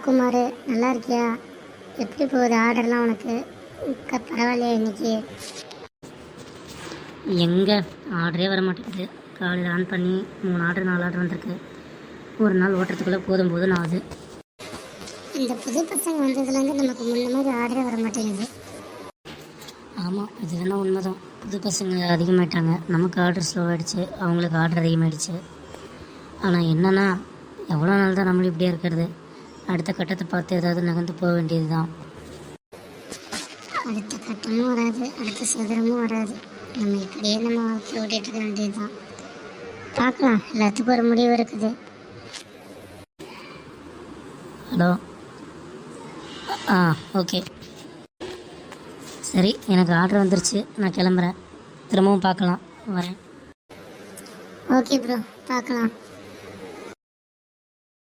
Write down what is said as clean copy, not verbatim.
குமார், நல்லா இருக்கியா? எப்படி போகுது ஆர்டர்லாம் உனக்கு? பரவாயில்லையா இன்னைக்கு? எங்கே ஆர்டரே வர மாட்டேங்குது. காலையில் ஆன் பண்ணி 3 ஆர்டர் 4 ஆர்டர் வந்திருக்கு. ஒரு நாள் ஓட்டுறதுக்குள்ளே போதும் ஆகுது. இந்த புது பசங்க வந்ததுலேருந்து நமக்கு முன்ன மாதிரி ஆர்டரே வர மாட்டேங்குது. ஆமாம், இது வேணால் உண்மைதான். புது பசங்க அதிகமாகிட்டாங்க. நமக்கு ஆர்டர் ஸ்லோவாகிடுச்சு, அவங்களுக்கு ஆர்டர் அதிகமாகிடுச்சு. ஆனால் என்னென்னா, எவ்வளோ நாள் தான் நம்மளும் இப்படியே இருக்கிறது? அடுத்த கட்டத்தை பார்த்து ஏதாவது நகர்ந்து போக வேண்டியது தான். அடுத்த கட்டமும் வராது, அடுத்த சதுரமும் வராது. நம்ம இப்படியே நம்ம வாழ்க்கை ஓட்டிகிட்டு இருக்க வேண்டியது தான். பார்க்கலாம், எல்லாத்துக்கும் ஒரு முடிவு இருக்குது. ஹலோ. ஓகே, சரி, எனக்கு ஆர்டர் வந்துருச்சு. நான் கிளம்புறேன். திரும்பவும் பார்க்கலாம், வரேன். ஓகே ப்ரோ, பார்க்கலாம்.